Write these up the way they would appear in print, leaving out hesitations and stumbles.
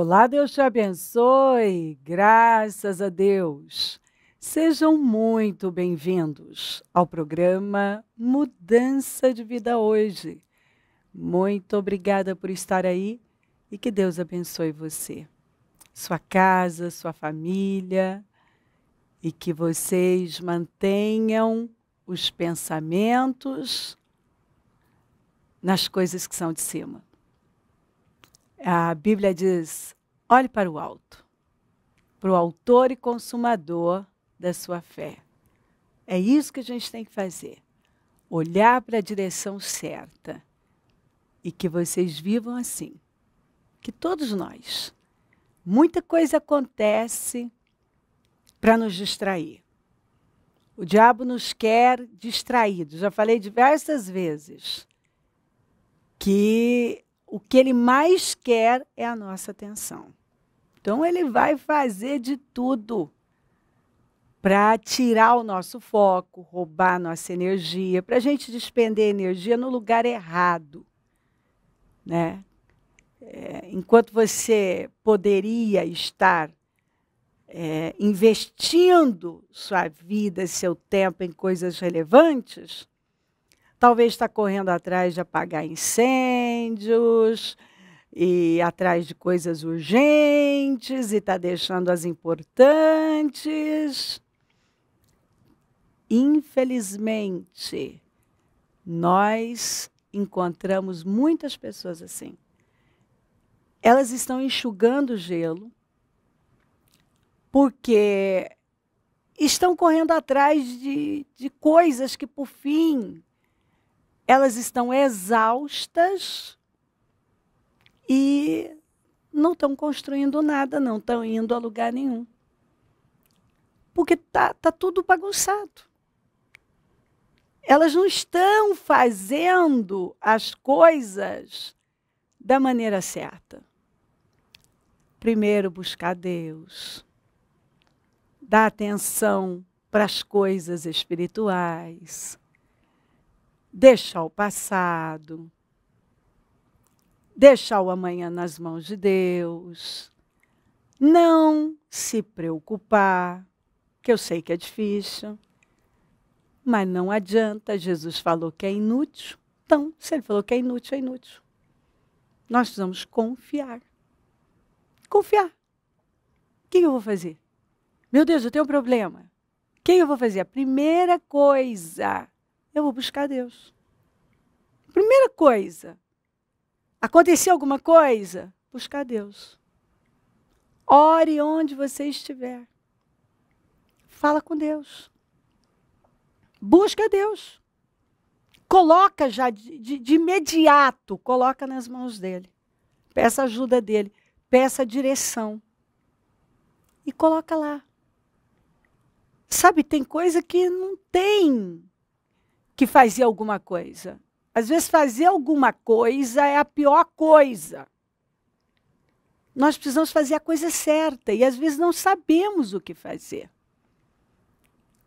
Olá, Deus te abençoe, graças a Deus. Sejam muito bem-vindos ao programa Mudança de Vida Hoje. Muito obrigada por estar aí e que Deus abençoe você, sua casa, sua família e que vocês mantenham os pensamentos nas coisas que são de cima. A Bíblia diz, olhe para o alto, para o autor e consumador da sua fé. É isso que a gente tem que fazer, olhar para a direção certa e que vocês vivam assim, que todos nós, muita coisa acontece para nos distrair. O diabo nos quer distraídos, já falei diversas vezes que o que ele mais quer é a nossa atenção. Então, ele vai fazer de tudo para tirar o nosso foco, roubar a nossa energia, para a gente despender energia no lugar errado, né? Enquanto você poderia estar investindo sua vida, seu tempo em coisas relevantes, talvez está correndo atrás de apagar incêndios e atrás de coisas urgentes e está deixando as importantes. Infelizmente, nós encontramos muitas pessoas assim. Elas estão enxugando gelo porque estão correndo atrás de coisas que, por fim, elas estão exaustas e não estão construindo nada, não estão indo a lugar nenhum. Porque tá tudo bagunçado. Elas não estão fazendo as coisas da maneira certa. Primeiro, buscar Deus. Dar atenção para as coisas espirituais. Deixar o passado, deixar o amanhã nas mãos de Deus, não se preocupar, que eu sei que é difícil, mas não adianta, Jesus falou que é inútil, então, se ele falou que é inútil, é inútil. Nós precisamos confiar. Confiar. O que eu vou fazer? Meu Deus, eu tenho um problema. O que eu vou fazer? A primeira coisa, eu vou buscar Deus. Primeira coisa, aconteceu alguma coisa? Buscar Deus. Ore onde você estiver. Fala com Deus. Busca Deus. Coloca já de imediato, coloca nas mãos dele. Peça ajuda dele, peça direção. E coloca lá. Sabe, tem coisa que não tem que fazer alguma coisa. Às vezes fazer alguma coisa é a pior coisa. Nós precisamos fazer a coisa certa e às vezes não sabemos o que fazer.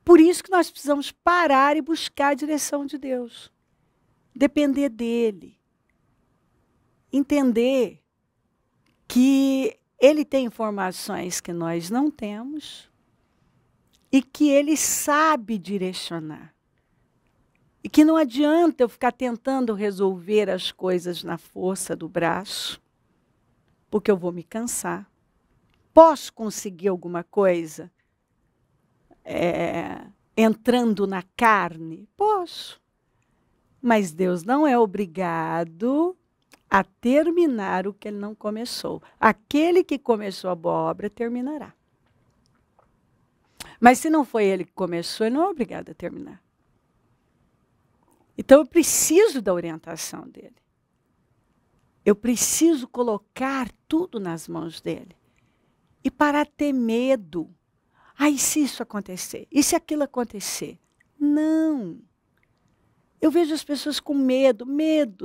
Por isso que nós precisamos parar e buscar a direção de Deus. Depender dele. Entender que ele tem informações que nós não temos e que ele sabe direcionar. E que não adianta eu ficar tentando resolver as coisas na força do braço, porque eu vou me cansar. Posso conseguir alguma coisa entrando na carne? Posso. Mas Deus não é obrigado a terminar o que ele não começou. Aquele que começou a boa obra terminará. Mas se não foi ele que começou, ele não é obrigado a terminar. Então, eu preciso da orientação dele. Eu preciso colocar tudo nas mãos dele. E parar de ter medo. E se isso acontecer? E se aquilo acontecer? Não. Eu vejo as pessoas com medo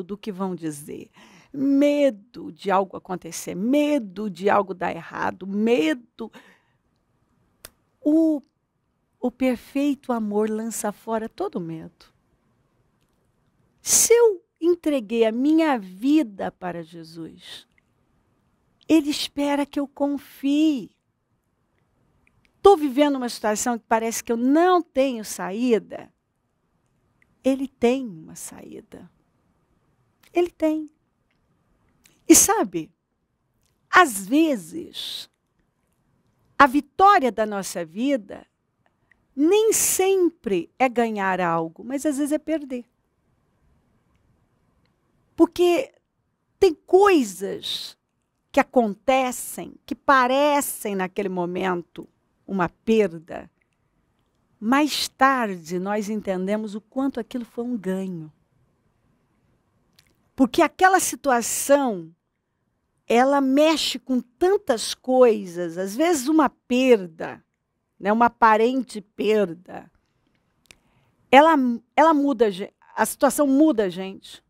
do que vão dizer. Medo de algo acontecer. Medo de algo dar errado. Medo. O perfeito amor lança fora todo medo. Se eu entreguei a minha vida para Jesus, Ele espera que eu confie. Estou vivendo uma situação que parece que eu não tenho saída. Ele tem uma saída. Ele tem. E sabe, às vezes, a vitória da nossa vida nem sempre é ganhar algo, mas às vezes é perder. Porque tem coisas que acontecem, que parecem naquele momento uma perda. Mais tarde nós entendemos o quanto aquilo foi um ganho. Porque aquela situação, ela mexe com tantas coisas, às vezes uma perda, né, uma aparente perda, ela muda, a situação muda a gente,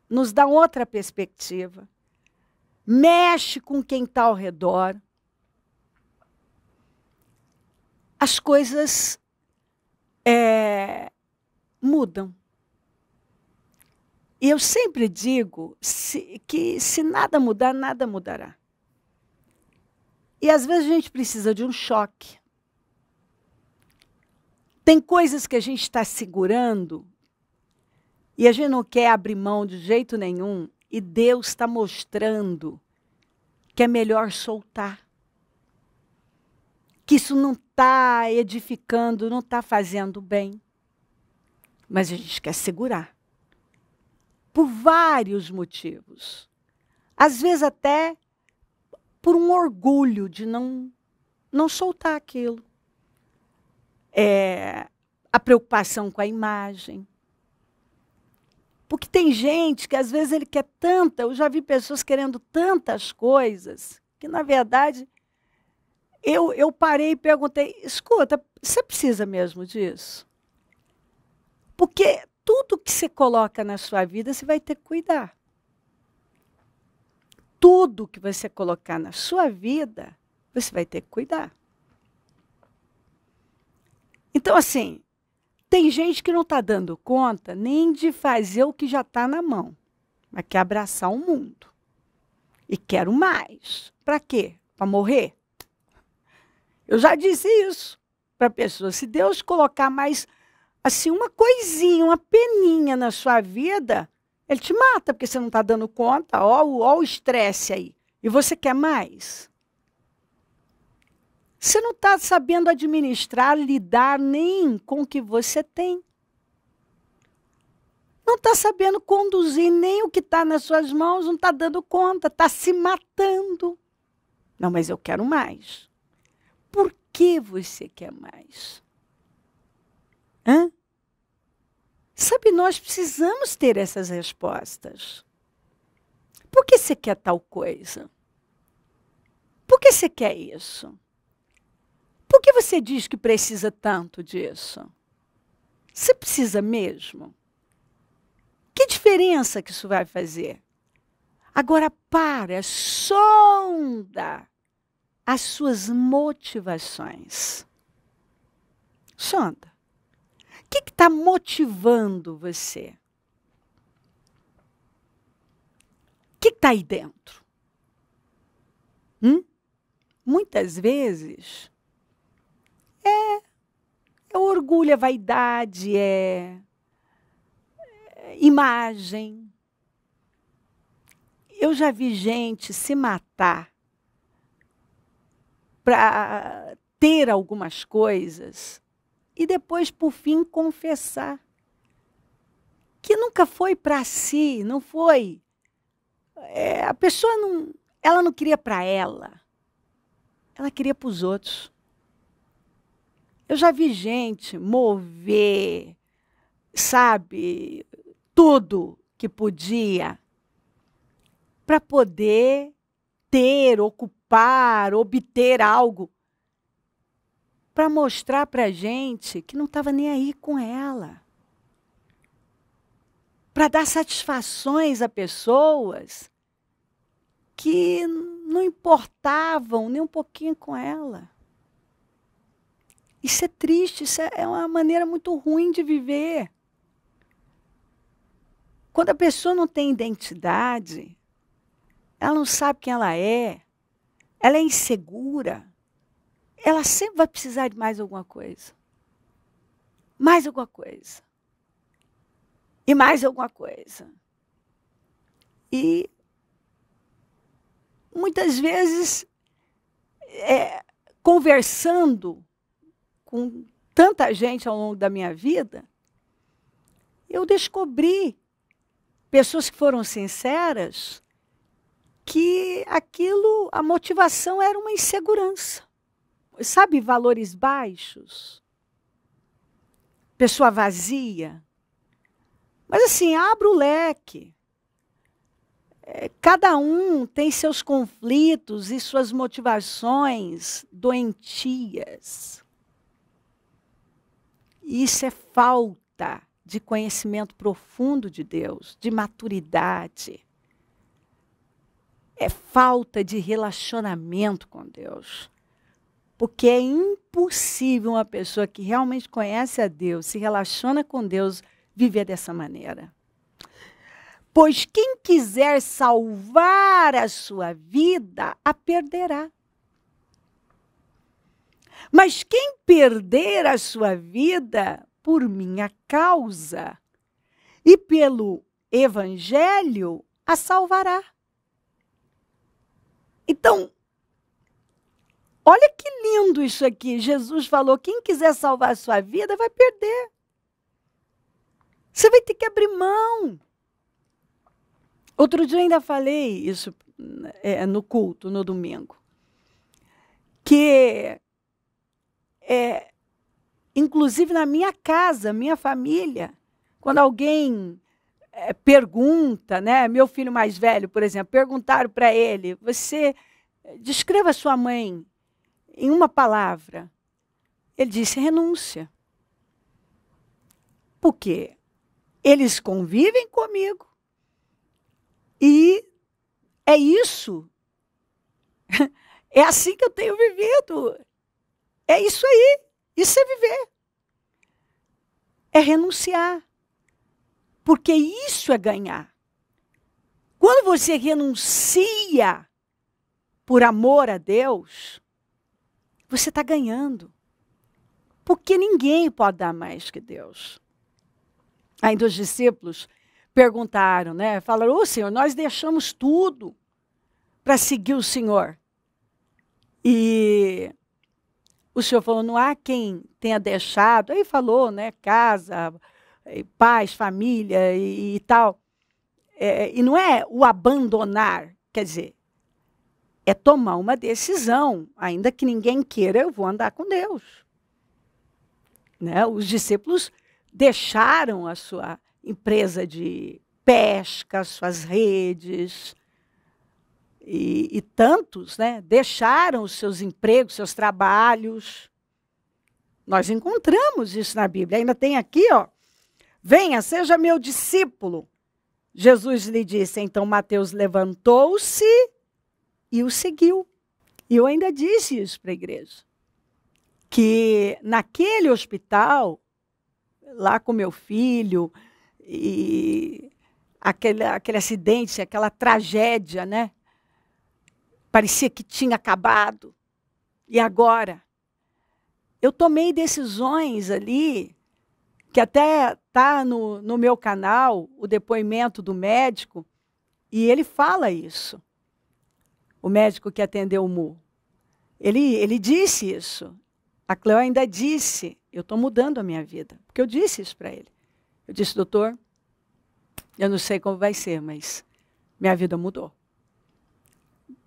nos dá outra perspectiva, mexe com quem está ao redor. As coisas mudam. E eu sempre digo que se nada mudar, nada mudará. E às vezes a gente precisa de um choque. Tem coisas que a gente está segurando e a gente não quer abrir mão de jeito nenhum, e Deus está mostrando que é melhor soltar. Que isso não está edificando, não está fazendo bem. Mas a gente quer segurar. Por vários motivos. Às vezes até por um orgulho de não soltar aquilo. A preocupação com a imagem. Porque tem gente que às vezes ele quer eu já vi pessoas querendo tantas coisas, que na verdade eu parei e perguntei, escuta, você precisa mesmo disso? Porque tudo que você coloca na sua vida, você vai ter que cuidar. Tudo que você colocar na sua vida, você vai ter que cuidar. Então, assim, tem gente que não está dando conta nem de fazer o que já está na mão, mas quer abraçar o mundo. E quero mais. Para quê? Para morrer? Eu já disse isso para a pessoa. Se Deus colocar mais, assim, uma coisinha, uma peninha na sua vida, Ele te mata, porque você não está dando conta. Ó o estresse aí. E você quer mais? Você não está sabendo administrar, lidar nem com o que você tem. Não está sabendo conduzir nem o que está nas suas mãos, não está dando conta, está se matando. Não, mas eu quero mais. Por que você quer mais? Hã? Sabe, nós precisamos ter essas respostas. Por que você quer tal coisa? Por que você quer isso? Por que você diz que precisa tanto disso? Você precisa mesmo? Que diferença que isso vai fazer? Agora sonda as suas motivações. Sonda. O que está motivando você? O que está aí dentro? Muitas vezes é orgulho, é vaidade, é imagem. Eu já vi gente se matar para ter algumas coisas e depois, por fim, confessar que nunca foi para si, não foi. A pessoa ela não queria para ela queria para os outros. Eu já vi gente mover, sabe, tudo que podia para poder ter, ocupar, obter algo, para mostrar para a gente que não estava nem aí com ela. Para dar satisfações a pessoas que não importavam nem um pouquinho com ela. Isso é triste, isso é uma maneira muito ruim de viver. Quando a pessoa não tem identidade, ela não sabe quem ela é, ela é insegura, ela sempre vai precisar de mais alguma coisa. Mais alguma coisa. E mais alguma coisa. E muitas vezes, conversando com tanta gente ao longo da minha vida, eu descobri pessoas que foram sinceras que aquilo, a motivação era uma insegurança. Sabe, valores baixos? Pessoa vazia. Mas assim, abra o leque. Cada um tem seus conflitos e suas motivações doentias. Isso é falta de conhecimento profundo de Deus, de maturidade. É falta de relacionamento com Deus. Porque é impossível uma pessoa que realmente conhece a Deus, se relaciona com Deus, viver dessa maneira. Pois quem quiser salvar a sua vida, a perderá. Mas quem perder a sua vida por minha causa e pelo Evangelho, a salvará. Então, olha que lindo isso aqui. Jesus falou, quem quiser salvar a sua vida vai perder. Você vai ter que abrir mão. Outro dia eu ainda falei isso no culto, no domingo. Que, inclusive na minha casa, minha família, quando alguém pergunta, né, meu filho mais velho, por exemplo, perguntaram para ele, você descreva sua mãe em uma palavra. Ele disse, renúncia. Por quê? Eles convivem comigo. E é isso. É assim que eu tenho vivido. É isso aí. Isso é viver. É renunciar. Porque isso é ganhar. Quando você renuncia por amor a Deus, você está ganhando. Porque ninguém pode dar mais que Deus. Ainda os discípulos perguntaram, né? Falaram, ô Senhor, nós deixamos tudo para seguir o Senhor. E o Senhor falou, não há quem tenha deixado. Aí falou, né? Casa, pais, família e tal. E não é o abandonar, quer dizer, é tomar uma decisão. Ainda que ninguém queira, eu vou andar com Deus. Né? Os discípulos deixaram a sua empresa de pesca, suas redes, e tantos, né, deixaram os seus empregos, seus trabalhos. Nós encontramos isso na Bíblia. Ainda tem aqui, ó, venha, seja meu discípulo. Jesus lhe disse, então Mateus levantou-se e o seguiu. E eu ainda disse isso para a igreja, que naquele hospital, lá com meu filho, e aquele acidente, aquela tragédia, né? Parecia que tinha acabado. E agora? Eu tomei decisões ali, que até está no meu canal, o depoimento do médico, e ele fala isso. O médico que atendeu o Mu. Ele disse isso. A Cleo ainda disse, eu estou mudando a minha vida. Porque eu disse isso para ele. Eu disse, doutor, eu não sei como vai ser, mas minha vida mudou.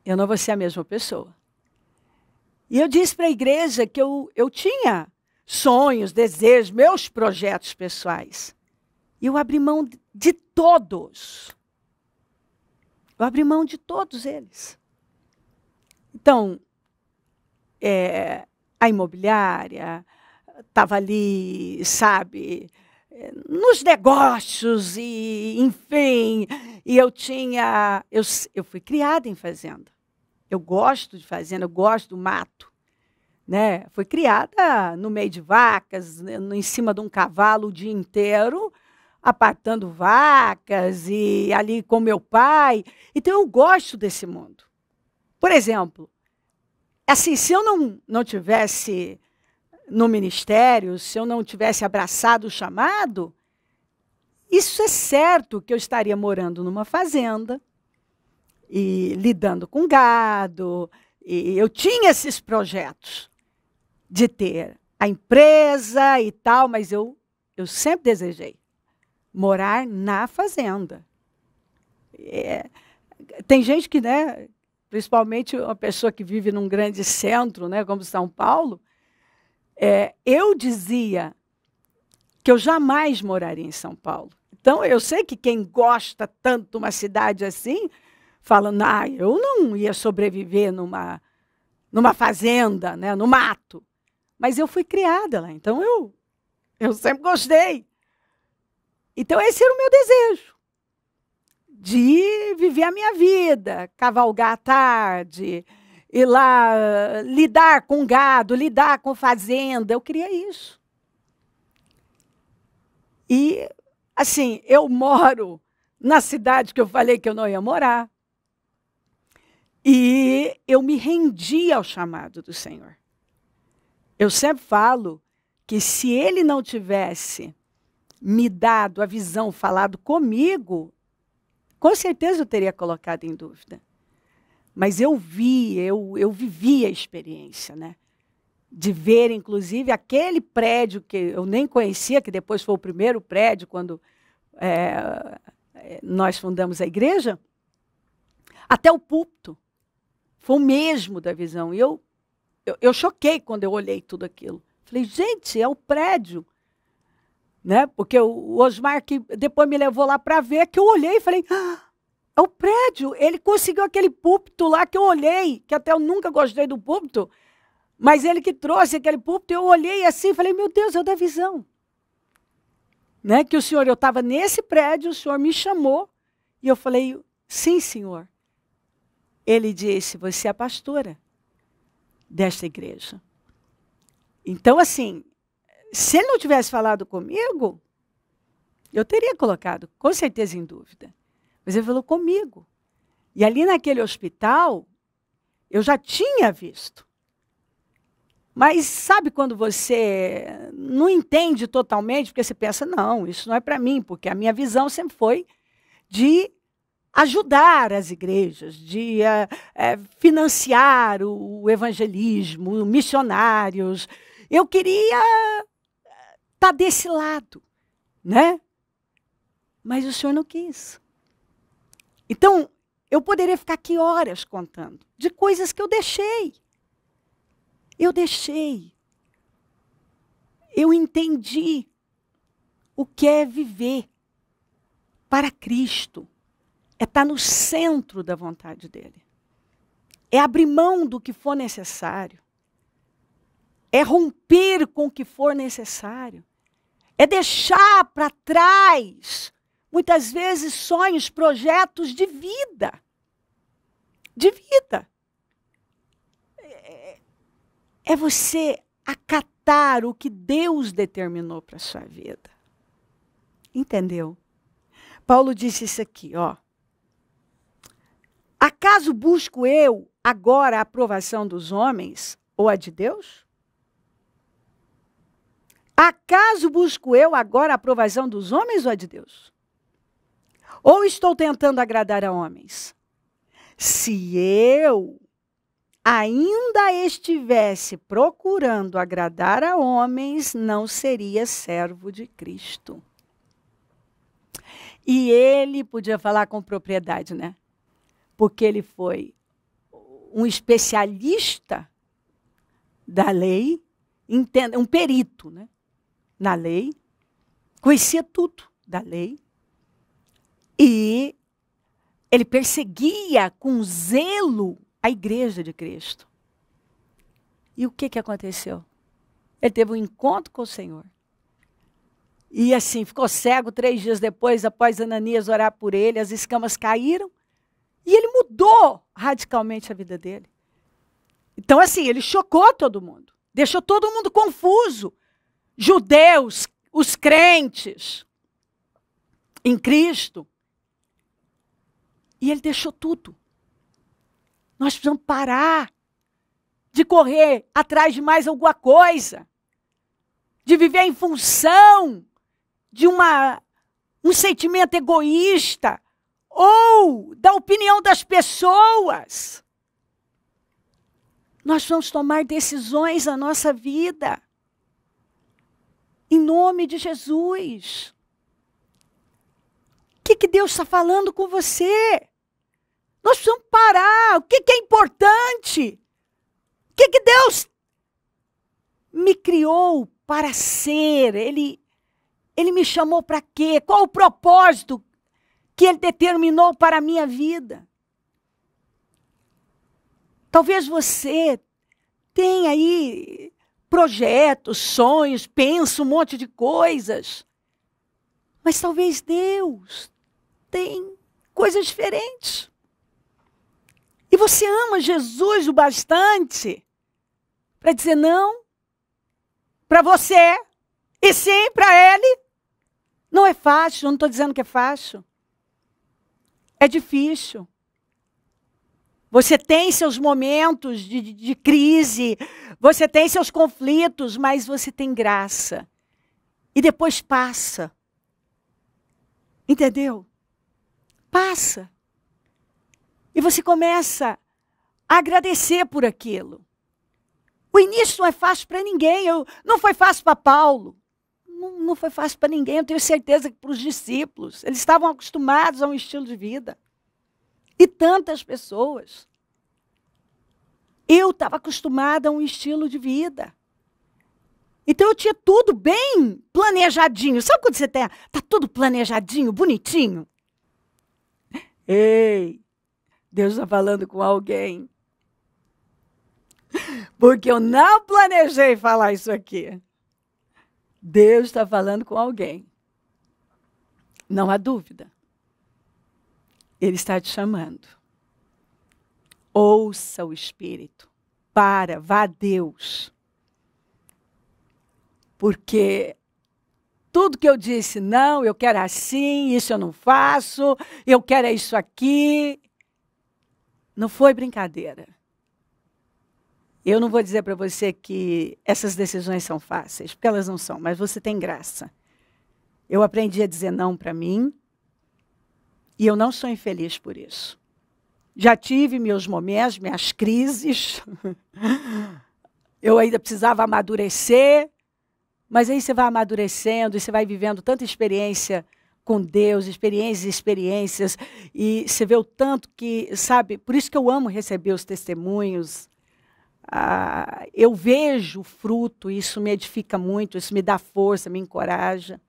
Eu não vou ser a mesma pessoa. E eu disse para a igreja que eu tinha sonhos, desejos, meus projetos pessoais. E eu abri mão de todos. Eu abri mão de todos eles. Então, a imobiliária estava ali, sabe, nos negócios, e enfim, e eu fui criada em fazenda. Eu gosto de fazenda, eu gosto do mato. Né? Fui criada no meio de vacas, em cima de um cavalo o dia inteiro, apartando vacas, e ali com meu pai. Então eu gosto desse mundo. Por exemplo, assim, se eu não tivesse no ministério, se eu não tivesse abraçado o chamado, isso é certo que eu estaria morando numa fazenda e lidando com gado. E eu tinha esses projetos de ter a empresa e tal, mas eu sempre desejei morar na fazenda. Tem gente que, né, principalmente uma pessoa que vive num grande centro, né, como São Paulo, eu dizia que eu jamais moraria em São Paulo. Então, eu sei que quem gosta tanto de uma cidade assim, fala, eu não ia sobreviver numa fazenda, né, no mato. Mas eu fui criada lá, então eu sempre gostei. Então, esse era o meu desejo, de viver a minha vida, cavalgar à tarde, ir lá, lidar com gado, lidar com fazenda. Eu queria isso. E, assim, eu moro na cidade que eu falei que eu não ia morar. E eu me rendi ao chamado do Senhor. Eu sempre falo que se Ele não tivesse me dado a visão, falado comigo, com certeza eu teria colocado em dúvida. Mas eu vivi a experiência, né? De ver, inclusive, aquele prédio que eu nem conhecia, que depois foi o primeiro prédio, quando nós fundamos a igreja, até o púlpito. Foi o mesmo da visão. E eu choquei quando eu olhei tudo aquilo. Falei, gente, é o prédio. Né? Porque o Osmar, que depois me levou lá para ver, que eu olhei e falei, é o prédio. Ele conseguiu aquele púlpito lá que eu olhei, que até eu nunca gostei do púlpito, mas ele que trouxe aquele púlpito, eu olhei assim e falei, meu Deus, é o da visão. Né? Que o senhor, eu estava nesse prédio, o senhor me chamou, e eu falei, sim, senhor. Ele disse, você é a pastora desta igreja. Então, assim, se ele não tivesse falado comigo, eu teria colocado, com certeza, em dúvida. Mas ele falou comigo. E ali naquele hospital, eu já tinha visto. Mas sabe quando você não entende totalmente, porque você pensa, não, isso não é para mim, porque a minha visão sempre foi de ajudar as igrejas, de financiar o evangelismo, missionários. Eu queria estar desse lado, né? Mas o senhor não quis. Então, eu poderia ficar aqui horas contando de coisas que eu deixei. Eu deixei. Eu entendi o que é viver para Cristo. É estar no centro da vontade dele. É abrir mão do que for necessário. É romper com o que for necessário. É deixar para trás, muitas vezes, sonhos, projetos de vida. De vida. É você acatar o que Deus determinou para a sua vida. Entendeu? Paulo disse isso aqui, ó. Acaso busco eu agora a aprovação dos homens ou a de Deus? Acaso busco eu agora a aprovação dos homens ou a de Deus? Ou estou tentando agradar a homens? Se eu ainda estivesse procurando agradar a homens, não seria servo de Cristo. E ele podia falar com propriedade, né? Porque ele foi um especialista da lei, um perito, né? Na lei, conhecia tudo da lei, e ele perseguia com zelo a igreja de Cristo. E o que aconteceu? Ele teve um encontro com o Senhor. E assim, ficou cego 3 dias depois, após Ananias orar por ele, as escamas caíram, e ele mudou radicalmente a vida dele. Então, assim, ele chocou todo mundo. Deixou todo mundo confuso. Judeus, os crentes em Cristo. E ele deixou tudo. Nós precisamos parar de correr atrás de mais alguma coisa, de viver em função de um sentimento egoísta ou da opinião das pessoas. Nós vamos tomar decisões na nossa vida, em nome de Jesus. O que Deus está falando com você? Nós precisamos parar. O que é importante? O que Deus me criou para ser? Ele me chamou para quê? Qual o propósito que Ele determinou para a minha vida? Talvez você tenha aí projetos, sonhos, pensa um monte de coisas. Mas talvez Deus tem coisas diferentes. E você ama Jesus o bastante para dizer não para você e sim para Ele. Não é fácil, eu não estou dizendo que é fácil. É difícil. Você tem seus momentos de crise, você tem seus conflitos, mas você tem graça. E depois passa. Entendeu? Passa. E você começa a agradecer por aquilo. O início não é fácil para ninguém. Não foi fácil para Paulo. Não foi fácil para ninguém. Eu tenho certeza que para os discípulos. Eles estavam acostumados a um estilo de vida. E tantas pessoas. Eu estava acostumada a um estilo de vida. Então eu tinha tudo bem planejadinho. Sabe quando você está tudo planejadinho, bonitinho? Ei, Deus está falando com alguém. Porque eu não planejei falar isso aqui. Deus está falando com alguém. Não há dúvida. Ele está te chamando. Ouça o Espírito. Vá a Deus. Porque tudo que eu disse, não, eu quero assim, isso eu não faço, eu quero isso aqui, não foi brincadeira. Eu não vou dizer para você que essas decisões são fáceis, porque elas não são, mas você tem graça. Eu aprendi a dizer não para mim, e eu não sou infeliz por isso. Já tive meus momentos, minhas crises, eu ainda precisava amadurecer, mas aí você vai amadurecendo e você vai vivendo tanta experiência com Deus, experiências, e você vê o tanto que, sabe, por isso que eu amo receber os testemunhos. Eu vejo o fruto, isso me edifica muito, isso me dá força, me encoraja.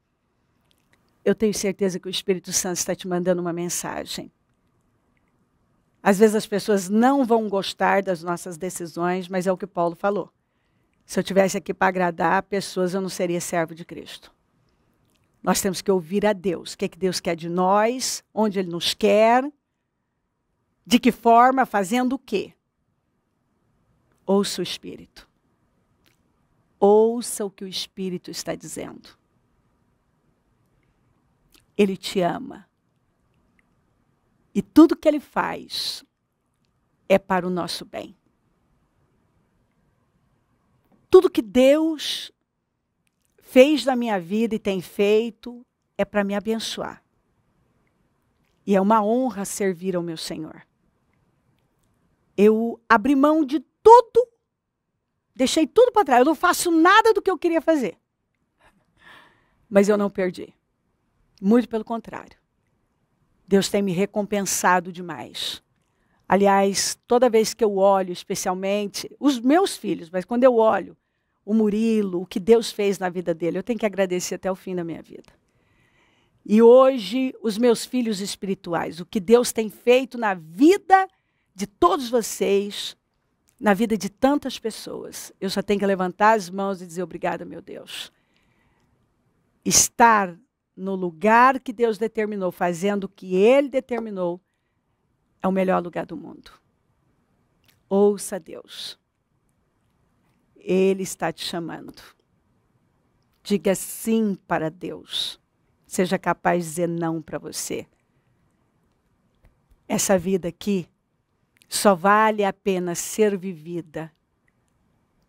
Eu tenho certeza que o Espírito Santo está te mandando uma mensagem. Às vezes as pessoas não vão gostar das nossas decisões, mas é o que Paulo falou. Se eu estivesse aqui para agradar pessoas, eu não seria servo de Cristo. Nós temos que ouvir a Deus. O que é que Deus quer de nós? Onde Ele nos quer? De que forma? Fazendo o quê? Ouça o Espírito. Ouça o que o Espírito está dizendo. Ele te ama. E tudo que Ele faz é para o nosso bem. Tudo que Deus fez na minha vida e tem feito é para me abençoar. E é uma honra servir ao meu Senhor. Eu abri mão de tudo, deixei tudo para trás. Eu não faço nada do que eu queria fazer. Mas eu não perdi. Muito pelo contrário. Deus tem me recompensado demais. Aliás, toda vez que eu olho, especialmente, os meus filhos, mas quando eu olho o Murilo, o que Deus fez na vida dele, eu tenho que agradecer até o fim da minha vida. E hoje, os meus filhos espirituais, o que Deus tem feito na vida de todos vocês, na vida de tantas pessoas, eu só tenho que levantar as mãos e dizer obrigada, meu Deus. Estar no lugar que Deus determinou, fazendo o que Ele determinou, é o melhor lugar do mundo. Ouça Deus. Ele está te chamando. Diga sim para Deus. Seja capaz de dizer não para você. Essa vida aqui só vale a pena ser vivida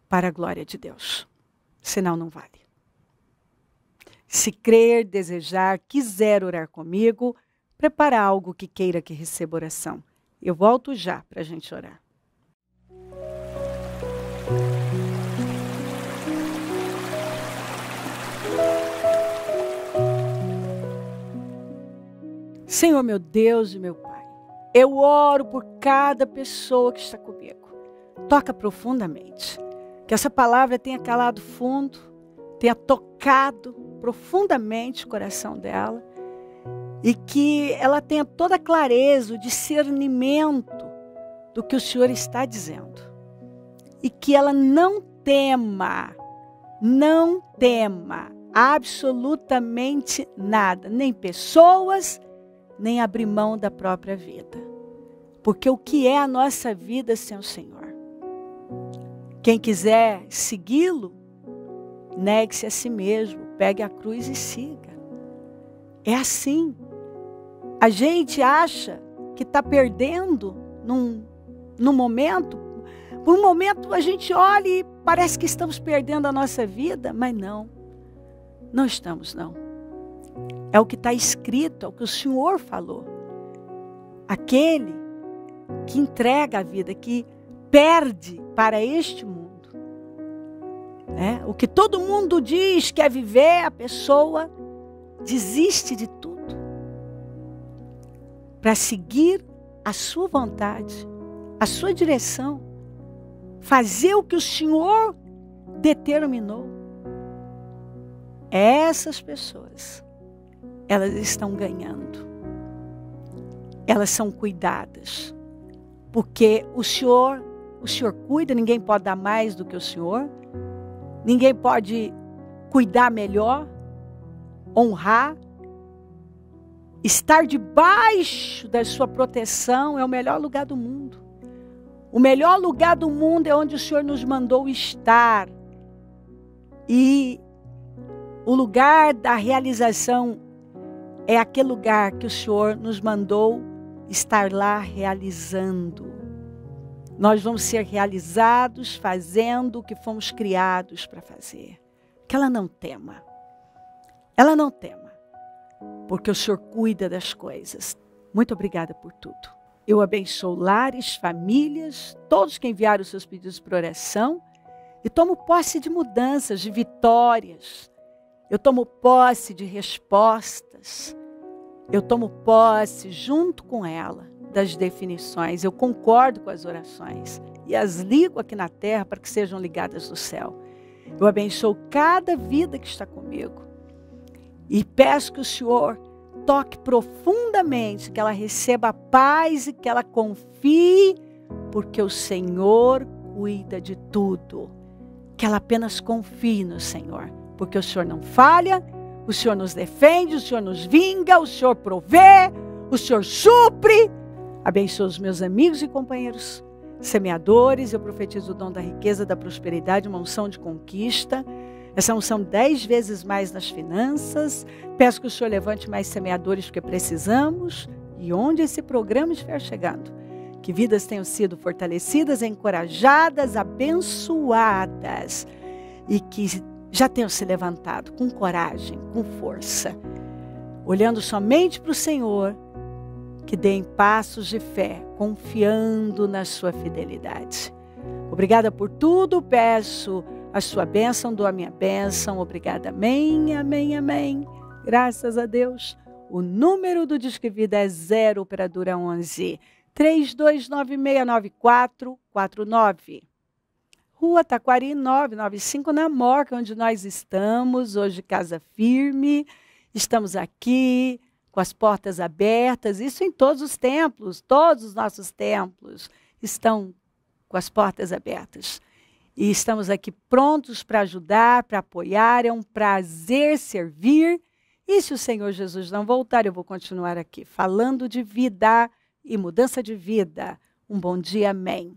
para a glória de Deus. Senão não vale. Se crer, desejar, quiser orar comigo, prepara algo que queira que receba oração. Eu volto já para a gente orar. Senhor, meu Deus e meu Pai, eu oro por cada pessoa que está comigo. Toca profundamente. Que essa palavra tenha calado fundo, tenha tocado profundamente o coração dela e que ela tenha toda a clareza, o discernimento do que o Senhor está dizendo. E que ela não tema absolutamente nada, nem pessoas, nem abrir mão da própria vida. Porque o que é a nossa vida sem o Senhor? Quem quiser segui-lo, negue-se a si mesmo, pegue a cruz e siga. É assim. A gente acha que está perdendo num momento. Por um momento a gente olha e parece que estamos perdendo a nossa vida, mas não. Não estamos, não. É o que está escrito, é o que o Senhor falou. Aquele que entrega a vida, que perde para este mundo. O que todo mundo diz que é viver, a pessoa desiste de tudo para seguir a sua vontade, a sua direção, fazer o que o Senhor determinou. Essas pessoas, elas estão ganhando. Elas são cuidadas. Porque o Senhor cuida, ninguém pode dar mais do que o Senhor. Ninguém pode cuidar melhor, honrar. Estar debaixo da sua proteção é o melhor lugar do mundo. O melhor lugar do mundo é onde o Senhor nos mandou estar. E o lugar da realização é aquele lugar que o Senhor nos mandou estar lá realizando. Nós vamos ser realizados fazendo o que fomos criados para fazer. Que ela não tema. Ela não tema. Porque o Senhor cuida das coisas. Muito obrigada por tudo. Eu abençoo lares, famílias, todos que enviaram os seus pedidos por oração. E tomo posse de mudanças, de vitórias. Eu tomo posse de respostas. Eu tomo posse, junto com ela, das definições. Eu concordo com as orações e as ligo aqui na terra para que sejam ligadas no céu. Eu abençoo cada vida que está comigo. E peço que o Senhor toque profundamente, que ela receba a paz e que ela confie, porque o Senhor cuida de tudo. Que ela apenas confie no Senhor, porque o Senhor não falha, o Senhor nos defende, o Senhor nos vinga, o Senhor provê, o Senhor supre. Abençoa os meus amigos e companheiros semeadores. Eu profetizo o dom da riqueza, da prosperidade, uma unção de conquista. Essa unção 10 vezes mais nas finanças. Peço que o Senhor levante mais semeadores, porque precisamos. E onde esse programa estiver chegando, que vidas tenham sido fortalecidas, encorajadas, abençoadas. E que já tenham se levantado com coragem, com força. Olhando somente para o Senhor, que deem passos de fé, confiando na sua fidelidade. Obrigada por tudo, peço a sua bênção, dou a minha bênção. Obrigada, amém, amém, amém. Graças a Deus. O número do Disque Vida é 0 operadora 11 32969449. Rua Taquari 995, na Moca, onde nós estamos. Hoje, casa firme. Estamos aqui com as portas abertas. Isso em todos os templos. Todos os nossos templos estão com as portas abertas. E estamos aqui prontos para ajudar, para apoiar. É um prazer servir. E se o Senhor Jesus não voltar, eu vou continuar aqui falando de vida e mudança de vida. Um bom dia, amém.